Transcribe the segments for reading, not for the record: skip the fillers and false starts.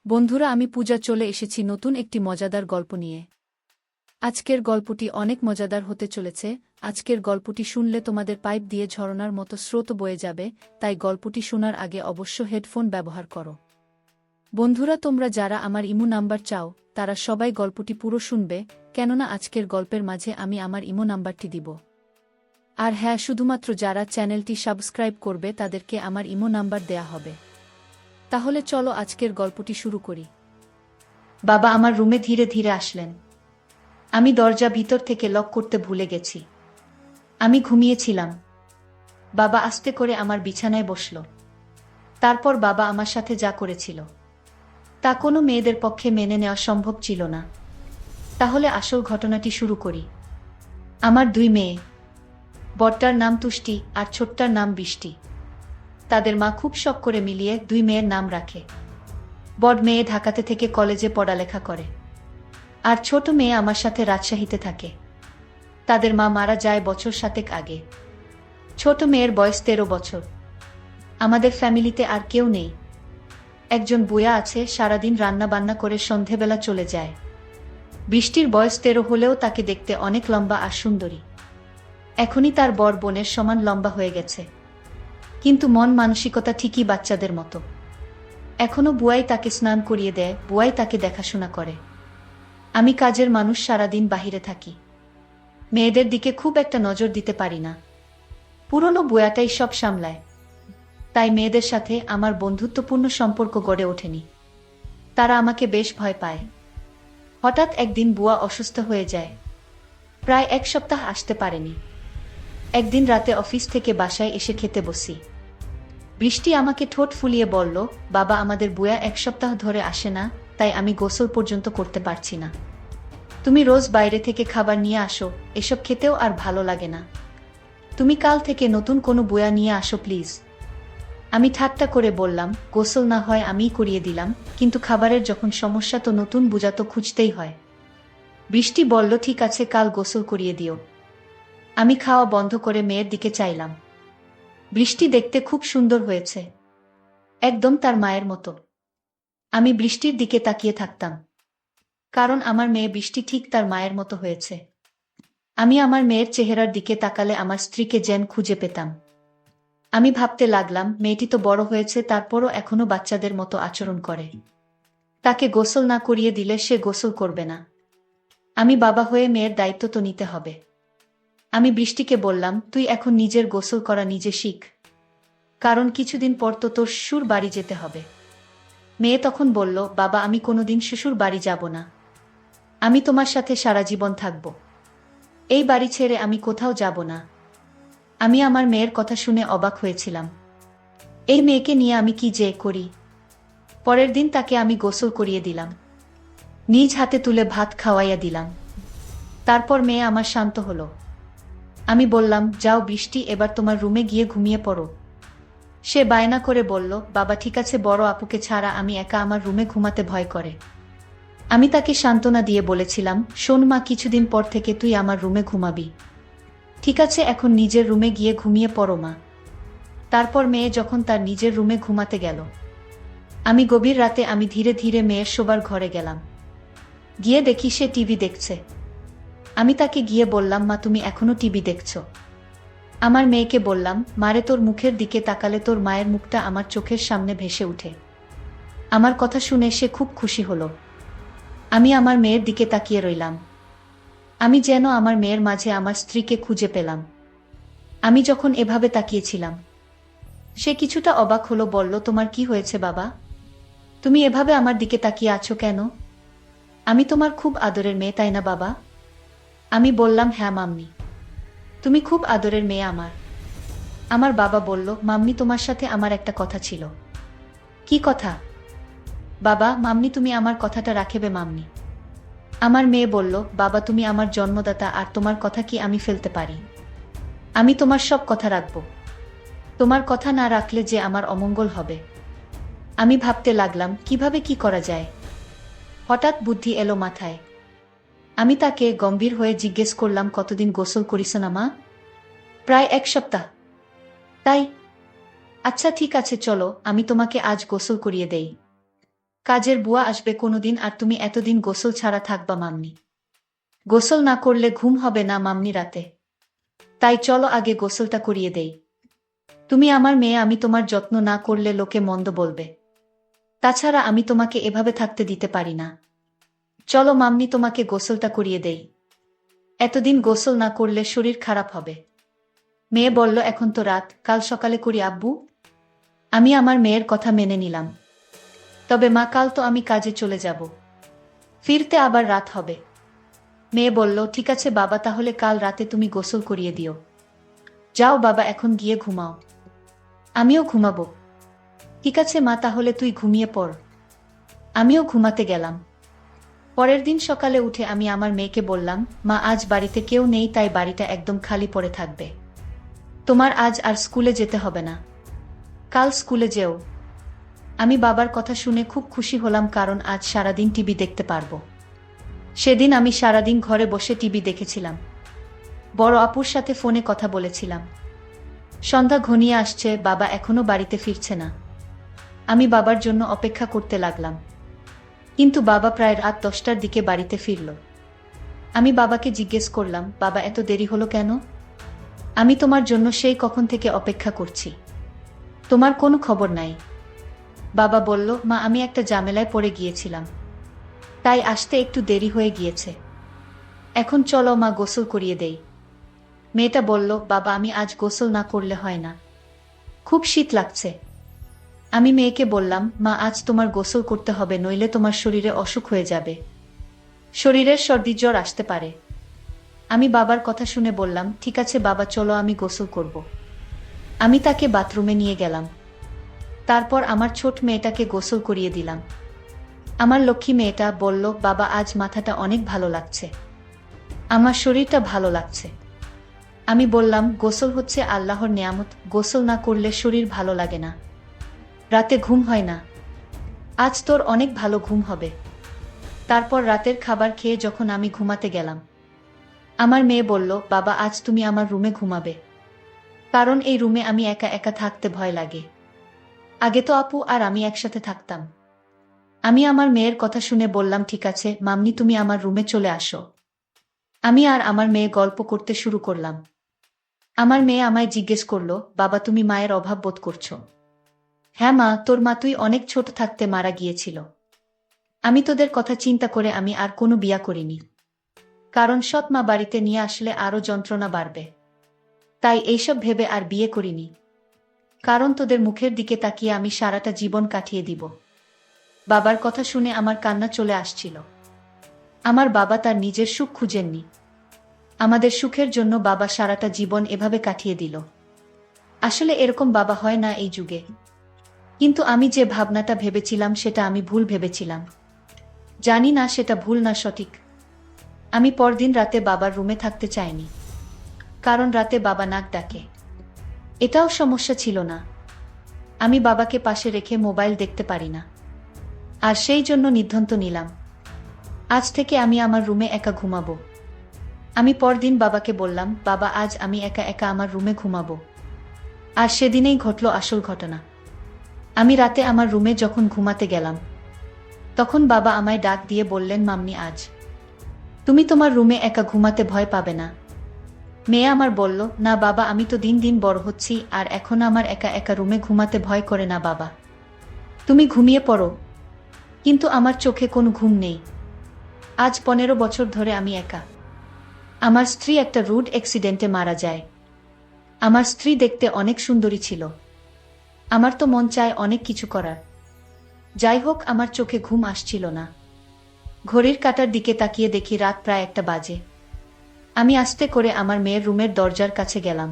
বন্ধুরা, আমি পূজা চলে এসেছি নতুন একটি মজাদার গল্প নিয়ে। আজকের গল্পটি অনেক মজাদার হতে চলেছে। আজকের গল্পটি শুনলে তোমাদের পাইপ দিয়ে ঝরনার মতো স্রোত বয়ে যাবে, তাই গল্পটি শোনার আগে অবশ্য হেডফোন ব্যবহার করো। বন্ধুরা, তোমরা যারা আমার ইমো নাম্বার চাও তারা সবাই গল্পটি পুরো শুনবে, কেননা আজকের গল্পের মাঝে আমি আমার ইমো নাম্বারটি দিব। আর হ্যাঁ, শুধুমাত্র যারা চ্যানেলটি সাবস্ক্রাইব করবে তাদেরকে আমার ইমো নাম্বার দেয়া হবে। তাহলে চলো আজকের গল্পটি শুরু করি। বাবা আমার রুমে ধীরে ধীরে আসলেন। আমি দরজা ভিতর থেকে লক করতে ভুলে গেছি। আমি ঘুমিয়েছিলাম। বাবা আস্তে করে আমার বিছানায় বসল। তারপর বাবা আমার সাথে যা করেছিল তা কোনো মেয়েদের পক্ষে মেনে নেওয়া সম্ভব ছিল না। তাহলে আসল ঘটনাটি শুরু করি। আমার দুই মেয়ে, বড়টার নাম তুষ্টি আর ছোটটার নাম বৃষ্টি। তাদের মা খুব শখ করে মিলিয়ে দুই মেয়ের নাম রাখে। বড় মেয়ে ঢাকাতে থেকে কলেজে পড়ালেখা করে, আর ছোট মেয়ে আমার সাথে রাজশাহীতে থাকে। তাদের মা মারা যায় বছর 7 আগে। ছোট মেয়ের বয়স 13 বছর। আমাদের ফ্যামিলিতে আর কেউ নেই। একজন বুয়া আছে, সারাদিন রান্না বান্না করে সন্ধেবেলা চলে যায়। বৃষ্টির বয়স 13 হলেও তাকে দেখতে অনেক লম্বা আর সুন্দরী। এখনই তার বড় বোনের সমান লম্বা হয়ে গেছে, কিন্তু মন মানসিকতা ঠিকই বাচ্চাদের মতো। এখনো বুয়াই তাকে স্নান করিয়ে দেয়, বুয়াই তাকে দেখাশোনা করে। আমি কাজের মানুষ, সারাদিন বাহিরে থাকি। মেয়েদের দিকে খুব একটা নজর দিতে পারি না। পুরনো বুয়াটাই সব সামলায়, তাই মেয়েদের সাথে আমার বন্ধুত্বপূর্ণ সম্পর্ক গড়ে ওঠেনি। তারা আমাকে বেশ ভয় পায়। হঠাৎ একদিন বুয়া অসুস্থ হয়ে যায়। প্রায় 1 সপ্তাহ আসতে পারেনি। একদিন রাতে অফিস থেকে বাসায় এসে খেতে বসি। বৃষ্টি আমাকে ঠোঁট ফুলিয়ে বলল, বাবা আমাদের বুয়া 1 সপ্তাহ ধরে আসে না, তাই আমি গোসল পর্যন্ত করতে পারছি না। তুমি রোজ বাইরে থেকে খাবার নিয়ে আসো, এসব খেতেও আর ভালো লাগে না। তুমি কাল থেকে নতুন কোনো বুয়া নিয়ে আসো প্লিজ। আমি ঠাট্টা করে বললাম, গোসল না হয় আমিই করিয়ে দিলাম, কিন্তু খাবারের যখন সমস্যা তো নতুন বুয়া তো খুঁজতেই হয়। বৃষ্টি বলল, ঠিক আছে, কাল গোসল করিয়ে দিও। আমি খাওয়া বন্ধ করে মেয়ের দিকে চাইলাম। বৃষ্টি দেখতে খুব সুন্দর হয়েছে, একদম তার মায়ের মতো। আমি বৃষ্টির দিকে তাকিয়ে থাকতাম, কারণ আমার মেয়ে বৃষ্টি ঠিক তার মায়ের মতো হয়েছে। আমি আমার মেয়ের চেহারার দিকে তাকালে আমার স্ত্রীকে যেন খুঁজে পেতাম। আমি ভাবতে লাগলাম, মেয়েটি তো বড় হয়েছে, তারপরও এখনো বাচ্চাদের মতো আচরণ করে। তাকে গোসল না করিয়ে দিলে সে গোসল করবে না। আমি বাবা হয়ে মেয়ের দায়িত্ব তো নিতে হবে। আমি বৃষ্টিকে বললাম, তুই এখন নিজের গোসল করা নিজে শিখ, কারণ কিছুদিন পর তো তোর শ্বশুর বাড়ি যেতে হবে। মেয়ে তখন বলল, বাবা আমি কোনোদিন শ্বশুর বাড়ি যাব না। আমি তোমার সাথে সারা জীবন থাকব। এই বাড়ি ছেড়ে আমি কোথাও যাব না। আমি আমার মেয়ের কথা শুনে অবাক হয়েছিলাম। এই মেয়েকে নিয়ে আমি কি যে করি। পরের দিন তাকে আমি গোসল করিয়ে দিলাম, নিজ হাতে তুলে ভাত খাওয়াইয়া দিলাম। তারপর মেয়ে আমার শান্ত হলো। আমি বললাম, যাও বৃষ্টি, এবার তোমার রুমে গিয়ে ঘুমিয়ে পড়ো। সে বায়না করে বলল, বাবা ঠিক আছে, বড় আপুকে ছাড়া আমি একা আমার রুমে ঘুমাতে ভয় করে। আমি তাকে সান্ত্বনা দিয়ে বলেছিলাম, শোন মা, কিছুদিন পর থেকে তুই আমার রুমে ঘুমাবি। ঠিক আছে, এখন নিজের রুমে গিয়ে ঘুমিয়ে পড়ো মা। তারপর মেয়ে যখন তার নিজের রুমে ঘুমাতে গেল, আমি গভীর রাতে আমি ধীরে ধীরে মেয়ের শোবার ঘরে গেলাম। গিয়ে দেখি সে টিভি দেখছে। আমি তাকে গিয়ে বললাম, মা তুমি এখনো টিভি দেখছো? আমার মেয়েকে বললাম, মারে তোর মুখের দিকে তাকালে তোর মায়ের মুখটা আমার চোখের সামনে ভেসে উঠে। আমার কথা শুনে সে খুব খুশি হলো। আমি আমার মেয়ের দিকে তাকিয়ে রইলাম। আমি যেন আমার মেয়ের মাঝে আমার স্ত্রীকে খুঁজে পেলাম। আমি যখন এভাবে তাকিয়েছিলাম, সে কিছুটা অবাক হলো, বলল, তোমার কি হয়েছে বাবা? তুমি এভাবে আমার দিকে তাকিয়ে আছো কেন? আমি তোমার খুব আদরের মেয়ে, তাই না বাবা? আমি বললাম, হ্যাঁ মাম্মি, তুমি খুব আদরের মেয়ে আমার। আমার বাবা বলল, মাম্মি তোমার সাথে আমার একটা কথা ছিল। কি কথা? বাবা, মাম্মি তুমি আমার কথাটা রাখবে মাম্মি। আমার মেয়ে বলল, বাবা তুমি আমার জন্মদাতা, আর তোমার কথা কি আমি ফেলতে পারি? আমি তোমার সব কথা রাখব। তোমার কথা না রাখলে যে আমার অমঙ্গল হবে। আমি ভাবতে লাগলাম কিভাবে কি করা যায়। হঠাৎ বুদ্ধি এলো মাথায়। আমি তাকে গম্ভীর হয়ে জিজ্ঞেস করলাম, কতদিন গোসল করিস না মা? প্রায় 1 সপ্তাহ। তাই? আচ্ছা ঠিক আছে, চলো আমি তোমাকে আজ গোসল করিয়ে দেই। কাজের বুয়া আসবে কোনোদিন আর তুমি এতদিন গোসল ছাড়া থাকবা মাম্মি। গোসল না করলে ঘুম হবে না মাম্মি রাতে। তাই চলো আগে গোসলটা করিয়ে দেই। তুমি আমার মেয়ে, আমি তোমার যত্ন না করলে লোকে মন্দ বলবে। তাছাড়া আমি তোমাকে এভাবে থাকতে দিতে পারি না। চলো মাম্মি, তোমাকে গোসলটা করিয়ে দেই। এতদিন গোসল না করলে শরীর খারাপ হবে। মেয়ে বলল, এখন তো রাত, কাল সকালে করি আব্বু। আমি আমার মেয়ের কথা মেনে নিলাম। তবে মা, কাল তো আমি কাজে চলে যাব, ফিরতে আবার রাত হবে। মেয়ে বলল, ঠিক আছে বাবা, তাহলে কাল রাতে তুমি গোসল করিয়ে দিও। যাও বাবা, এখন গিয়ে ঘুমাও। আমিও ঘুমাবো। ঠিক আছে মা, তাহলে তুই ঘুমিয়ে পড়। আমিও ঘুমাতে গেলাম। পরের দিন সকালে উঠে আমি আমার মেয়েকে বললাম, মা আজ বাড়িতে কেউ নেই, তাই বাড়িটা একদম খালি পড়ে থাকবে। তোমার আজ আর স্কুলে যেতে হবে না, কাল স্কুলে যেও। আমি বাবার কথা শুনে খুব খুশি হলাম, কারণ আজ সারাদিন টিভি দেখতে পারবো। সেদিন আমি সারাদিন ঘরে বসে টিভি দেখেছিলাম, বড় আপুর সাথে ফোনে কথা বলেছিলাম। সন্ধ্যা ঘনিয়ে আসছে, বাবা এখনো বাড়িতে ফিরছে না। আমি বাবার জন্য অপেক্ষা করতে লাগলাম, কিন্তু বাবা প্রায় রাত 10টার দিকে বাড়িতে ফিরল। আমি বাবাকে জিজ্ঞেস করলাম, বাবা এত দেরি হলো কেন? আমি তোমার জন্য সেই কখন থেকে অপেক্ষা করছি, তোমার কোনো খবর নাই। বাবা বলল, মা আমি একটা ঝামেলায় পড়ে গিয়েছিলাম, তাই আসতে একটু দেরি হয়ে গিয়েছে। এখন চলো মা, গোসল করিয়ে দেই। মেয়েটা বলল, বাবা আমি আজ গোসল না করলে হয় না, খুব শীত লাগছে। আমি মেয়েকে বললাম, মা আজ তোমার গোসল করতে হবে, নইলে তোমার শরীরে অসুখ হয়ে যাবে, শরীরের সর্দি জ্বর আসতে পারে। আমি বাবার কথা শুনে বললাম, ঠিক আছে বাবা, চলো আমি গোসল করব। আমি তাকে বাথরুমে নিয়ে গেলাম। তারপর আমার ছোট মেয়েটাকে গোসল করিয়ে দিলাম। আমার লক্ষ্মী মেয়েটা বলল, বাবা আজ মাথাটা অনেক ভালো লাগছে, আমার শরীরটা ভালো লাগছে। আমি বললাম, গোসল হচ্ছে আল্লাহর নেয়ামত, গোসল না করলে শরীর ভালো লাগে না, রাতে ঘুম হয় না। আজ তোর অনেক ভালো ঘুম হবে। তারপর রাতের খাবার খেয়ে যখন আমি ঘুমাতে গেলাম, আমার মেয়ে বলল, বাবা আজ তুমি আমার রুমে ঘুমাবে, কারণ এই রুমে আমি একা একা থাকতে ভয় লাগে। আগে তো আপু আর আমি একসাথে থাকতাম। আমি আমার মেয়ের কথা শুনে বললাম, ঠিক আছে মাম্মি, তুমি আমার রুমে চলে আসো। আমি আর আমার মেয়ে গল্প করতে শুরু করলাম। আমার মেয়ে আমায় জিজ্ঞেস করলো, বাবা তুমি মায়ের অভাব বোধ করছো? হ্যাঁ মা, তোর মা তুই অনেক ছোট থাকতে মারা গিয়েছিল। আমি তোদের কথা চিন্তা করে আমি আর কোনো বিয়া করিনি, কারণ সৎ মা বাড়িতে নিয়ে আসলে আরো যন্ত্রণা বাড়বে। তাই এইসব ভেবে আর বিয়ে করিনি, কারণ তোদের মুখের দিকে তাকিয়ে আমি সারাটা জীবন কাটিয়ে দিব। বাবার কথা শুনে আমার কান্না চলে আসছিল। আমার বাবা তার নিজের সুখ খুঁজেননি, আমাদের সুখের জন্য বাবা সারাটা জীবন এভাবে কাটিয়ে দিল। আসলে এরকম বাবা হয় না এই যুগে, কিন্তু আমি যে ভাবনাটা ভেবেছিলাম সেটা আমি ভুল ভেবেছিলাম। জানি না সেটা ভুল না সঠিক। আমি পরদিন রাতে বাবার রুমে থাকতে চাইনি, কারণ রাতে বাবা নাক ডাকে। এটাও সমস্যা ছিল না, আমি বাবাকে পাশে রেখে মোবাইল দেখতে পারি না, আর সেই জন্য সিদ্ধান্ত নিলাম, আজ থেকে আমি আমার রুমে একা ঘুমাবো। আমি পরদিন বাবাকে বললাম, বাবা আজ আমি একা একা আমার রুমে ঘুমাবো। আর সেদিনেই ঘটল আসল ঘটনা। আমি রাতে আমার রুমে যখন ঘুমাতে গেলাম, তখন বাবা আমায় ডাক দিয়ে বললেন, মাম্মি আজ তুমি তোমার রুমে একা ঘুমাতে ভয় পাবে না? মেয়ে আমার বলল, না বাবা, আমি তো দিন দিন বড় হচ্ছি, আর এখন আমার একা একা রুমে ঘুমাতে ভয় করে না বাবা, তুমি ঘুমিয়ে পড়ো। কিন্তু আমার চোখে কোনো ঘুম নেই। আজ 15 বছর ধরে আমি একা। আমার স্ত্রী একটা রোড অ্যাক্সিডেন্টে মারা যায়। আমার স্ত্রী দেখতে অনেক সুন্দরী ছিল। আমার তো মন চায় অনেক কিছু করার। যাই হোক, আমার চোখে ঘুম আসছিল না। ঘড়ির কাঁটার দিকে তাকিয়ে দেখি রাত প্রায় 1টা বাজে। আমি আস্তে করে আমার মেয়ের রুমের দরজার কাছে গেলাম।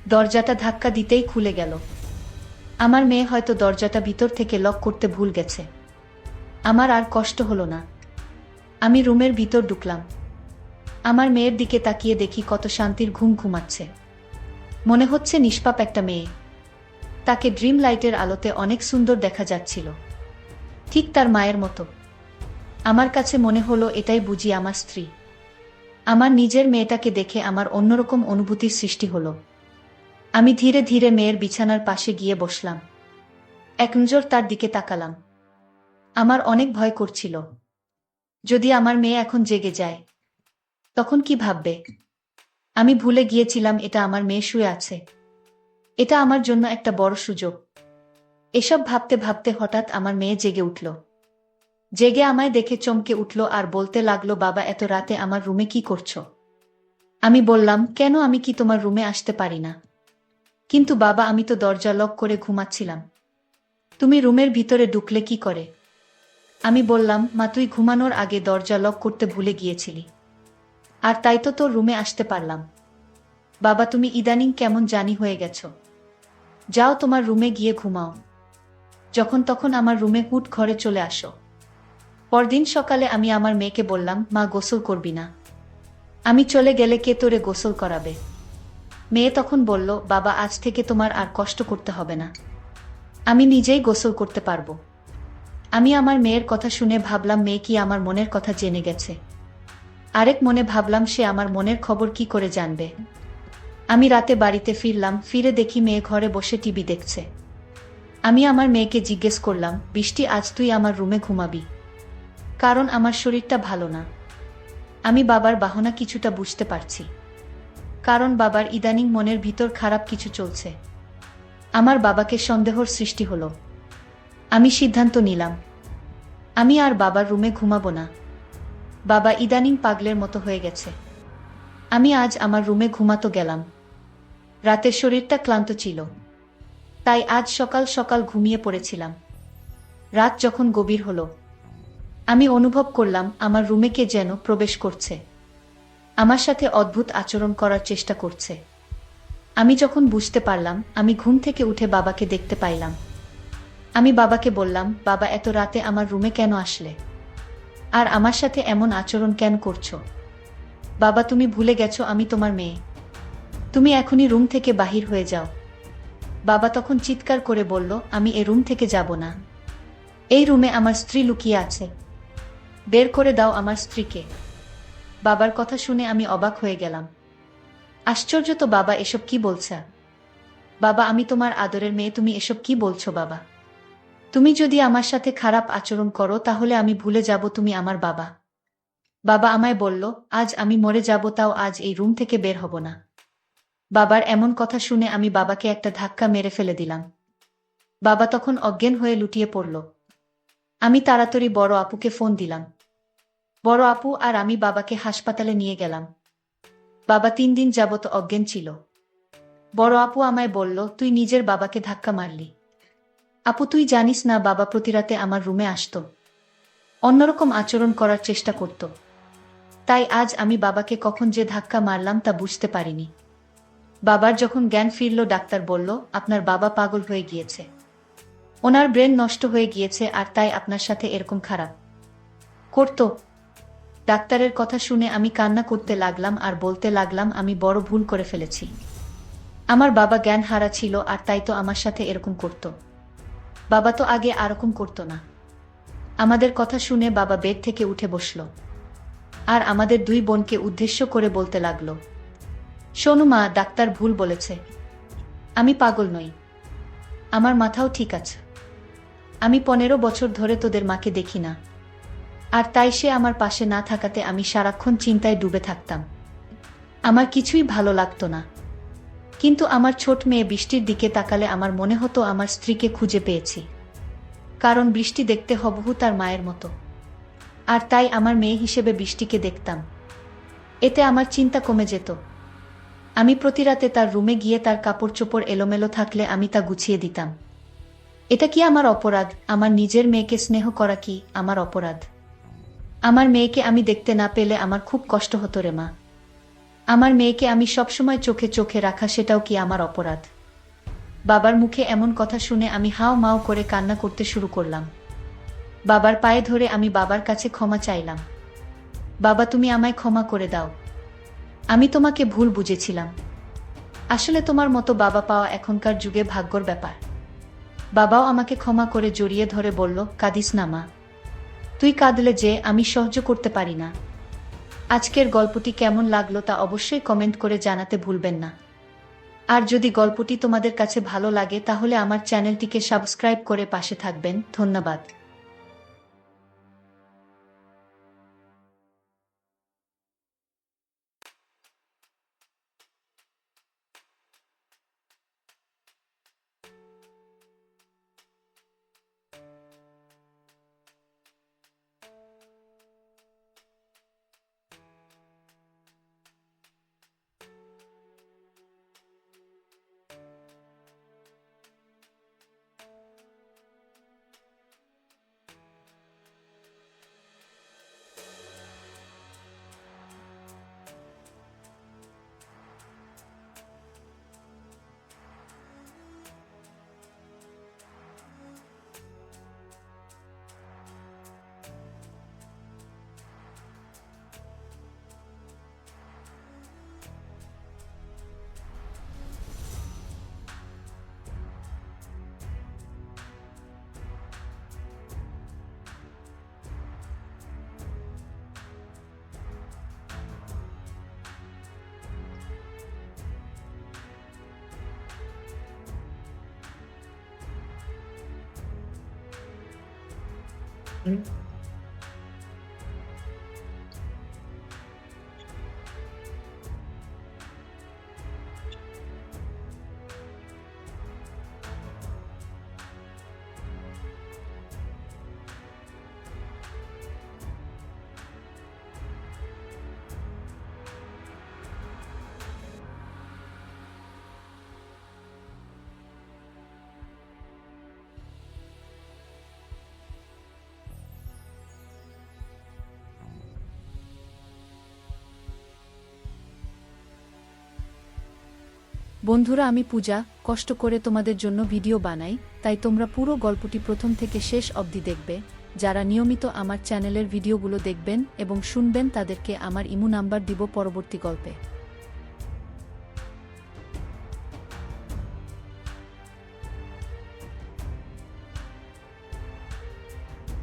দরজাটা ধাক্কা দিতেই খুলে গেল। আমার মেয়ে হয়তো দরজাটা ভিতর থেকে লক করতে ভুল গেছে। আমার আর কষ্ট হলো না। আমি রুমের ভিতর ঢুকলাম। আমার মেয়ের দিকে তাকিয়ে দেখি কত শান্তির ঘুম ঘুমাচ্ছে। মনে হচ্ছে নিষ্পাপ একটা মেয়ে। তাকে ড্রিম লাইটের আলোতে অনেক সুন্দর দেখা যাচ্ছিল, ঠিক তার মায়ের মতো। আমার কাছে মনে হলো এটাই বুঝি আমার স্ত্রী। আমার নিজের মেয়েটাকে দেখে আমার অন্যরকম অনুভূতির সৃষ্টি হলো। আমি ধীরে ধীরে মেয়ের বিছানার পাশে গিয়ে বসলাম। এক নজর তার দিকে তাকালাম। আমার অনেক ভয় করছিল। যদি আমার মেয়ে এখন জেগে যায়, তখন কি ভাববে? আমি ভুলে গিয়েছিলাম এটা আমার মেয়ে শুয়ে আছে। এটা আমার জন্য একটা বড় সুযোগ। এসব ভাবতে ভাবতে হঠাৎ আমার মেয়ে জেগে উঠল। জেগে আমায় দেখে চমকে উঠল আর বলতে লাগলো, বাবা এত রাতে আমার রুমে কি করছো? আমি বললাম, কেন, আমি কি তোমার রুমে আসতে পারি না? কিন্তু বাবা, আমি তো দরজা লক করে ঘুমাচ্ছিলাম। তুমি রুমের ভিতরে ঢুকলে কি করে? আমি বললাম, মা তুই ঘুমানোর আগে দরজা লক করতে ভুলে গিয়েছিলি, আর তাই তো তোর রুমে আসতে পারলাম। বাবা, তুমি ইদানিং কেমন জানি হয়ে গেছো। যাও তোমার রুমে গিয়ে ঘুমাও। যখন তখন আমার রুমে হুট ঘরে চলে আসো। পরদিন সকালে আমি আমার মেয়েকে বললাম, মা গোসল করবি না? আমি চলে গেলে কে তোরে গোসল করাবে? মেয়ে তখন বলল, বাবা আজ থেকে তোমার আর কষ্ট করতে হবে না, আমি নিজেই গোসল করতে পারবো। আমি আমার মেয়ের কথা শুনে ভাবলাম, মেয়ে কি আমার মনের কথা জেনে গেছে? আরেক মনে ভাবলাম, সে আমার মনের খবর কি করে জানবে? আমি রাতে বাড়িতে ফিরলাম, ফিরে দেখি মেয়ে ঘরে বসে টিভি দেখছে। আমি আমার মেয়েকে জিজ্ঞেস করলাম, বৃষ্টি আজ তুই আমার রুমে ঘুমাবি? কারণ আমার শরীরটা ভালো না। আমি বাবার বাহনা কিছুটা বুঝতে পারছি, কারণ বাবার ইদানিং মনের ভিতর খারাপ কিছু চলছে। আমার বাবাকে সন্দেহর সৃষ্টি হলো। আমি সিদ্ধান্ত নিলাম, আমি আর বাবার রুমে ঘুমাবো না। বাবা ইদানিং পাগলের মতো হয়ে গেছে। আমি আজ আমার রুমে ঘুমাতে গেলাম। রাতের শরীরটা ক্লান্ত ছিল, তাই আজ সকাল সকাল ঘুমিয়ে পড়েছিলাম। রাত যখন গভীর হলো, আমি অনুভব করলাম আমার রুমে কে যেন প্রবেশ করছে, আমার সাথে অদ্ভুত আচরণ করার চেষ্টা করছে। আমি যখন বুঝতে পারলাম, আমি ঘুম থেকে উঠে বাবাকে দেখতে পাইলাম। আমি বাবাকে বললাম, বাবা এত রাতে আমার রুমে কেন আসলে? আর আমার সাথে এমন আচরণ কেন করছো? বাবা, তুমি ভুলে গেছো আমি তোমার মেয়ে। তুমি এখনই রুম থেকে বাহির হয়ে যাও। বাবা তখন চিৎকার করে বলল, আমি এ রুম থেকে যাব না। এই রুমে আমার স্ত্রী লুকিয়ে আছে। বের করে দাও আমার স্ত্রীকে। বাবার কথা শুনে আমি অবাক হয়ে গেলাম। আশ্চর্য তো, বাবা এসব কি বলছে? বাবা, আমি তোমার আদরের মেয়ে, তুমি এসব কি বলছো বাবা? তুমি যদি আমার সাথে খারাপ আচরণ করো তাহলে আমি ভুলে যাব তুমি আমার বাবা। বাবা আমায় বলল, আজ আমি মরে যাব তাও আজ এই রুম থেকে বের হব না। বাবার এমন কথা শুনে আমি বাবাকে একটা ধাক্কা মেরে ফেলে দিলাম। বাবা তখন অজ্ঞান হয়ে লুটিয়ে পড়ল। আমি তাড়াতাড়ি বড় আপুকে ফোন দিলাম। বড় আপু আর আমি বাবাকে হাসপাতালে নিয়ে গেলাম। বাবা 3 দিন যাবত অজ্ঞান ছিল। বড় আপু আমায় বলল, তুই নিজের বাবাকে ধাক্কা মারলি। আপু, তুই জানিস না বাবা প্রতি রাতে আমার রুমে আসতো, অন্যরকম আচরণ করার চেষ্টা করত। তাই আজ আমি বাবাকে কখন যে ধাক্কা মারলাম তা বুঝতে পারিনি। বাবার যখন জ্ঞান ফিরল, ডাক্তার বলল, আপনার বাবা পাগল হয়ে গিয়েছে। ওনার ব্রেন নষ্ট হয়ে গিয়েছে, আর তাই আপনার সাথে এরকম খারাপ করত। ডাক্তারের কথা শুনে আমি কান্না করতে লাগলাম আর বলতে লাগলাম, আমি বড় ভুল করে ফেলেছি। আমার বাবা জ্ঞান হারা ছিল, আর তাই তো আমার সাথে এরকম করত। বাবা তো আগে এরকম করত না। আমাদের কথা শুনে বাবা বেড থেকে উঠে বসল, আর আমাদের 2 বোনকে উদ্দেশ্য করে বলতে লাগলো, শোনো মা, ডাক্তার ভুল বলেছে। আমি পাগল নই, আমার মাথাও ঠিক আছে। আমি 15 বছর ধরে তোদের মাকে দেখি না, আর তাই সে আমার পাশে না থাকাতে আমি সারাক্ষণ চিন্তায় ডুবে থাকতাম। আমার কিছুই ভালো লাগতো না। কিন্তু আমার ছোট মেয়ে বৃষ্টির দিকে তাকালে আমার মনে হতো আমার স্ত্রীকে খুঁজে পেয়েছি, কারণ বৃষ্টি দেখতে হুবহু তার মায়ের মতো। আর তাই আমার মেয়ে হিসেবে বৃষ্টিকে দেখতাম। এতে আমার চিন্তা কমে যেত। আমি প্রতি রাতে তার রুমে গিয়ে তার কাপড় চোপড় এলোমেলো থাকলে আমি তা গুছিয়ে দিতাম। এটা কি আমার অপরাধ? আমার নিজের মেয়েকে স্নেহ করা কি আমার অপরাধ? আমার মেয়েকে আমি দেখতে না পেলে আমার খুব কষ্ট হতো রে মা। আমার মেয়েকে আমি সবসময় চোখে চোখে রাখা, সেটাও কি আমার অপরাধ? বাবার মুখে এমন কথা শুনে আমি হাও মাও করে কান্না করতে শুরু করলাম। বাবার পায়ে ধরে আমি বাবার কাছে ক্ষমা চাইলাম। বাবা, তুমি আমায় ক্ষমা করে দাও। আমি তোমাকে ভুল বুঝেছিলাম। আসলে তোমার মতো বাবা পাওয়া এখনকার যুগে ভাগ্যর ব্যাপার। বাবাও আমাকে ক্ষমা করে জড়িয়ে ধরে বলল, কাঁদিস না মা। তুই কাঁদলে যে আমি সহ্য করতে পারি না। আজকের গল্পটি কেমন লাগলো তা অবশ্যই কমেন্ট করে জানাতে ভুলবেন না। আর যদি গল্পটি তোমাদের কাছে ভালো লাগে তাহলে আমার চ্যানেলটিকে সাবস্ক্রাইব করে পাশে থাকবেন। ধন্যবাদ। বন্ধুরা, আমি পূজা কষ্ট করে তোমাদের জন্য ভিডিও বানাই, তাই তোমরা পুরো গল্পটি প্রথম থেকে শেষ অবধি দেখবে। যারা নিয়মিত আমার চ্যানেলের ভিডিওগুলো দেখবেন এবং শুনবেন তাদেরকে আমার ইমো নাম্বার দিব পরবর্তী গল্পে।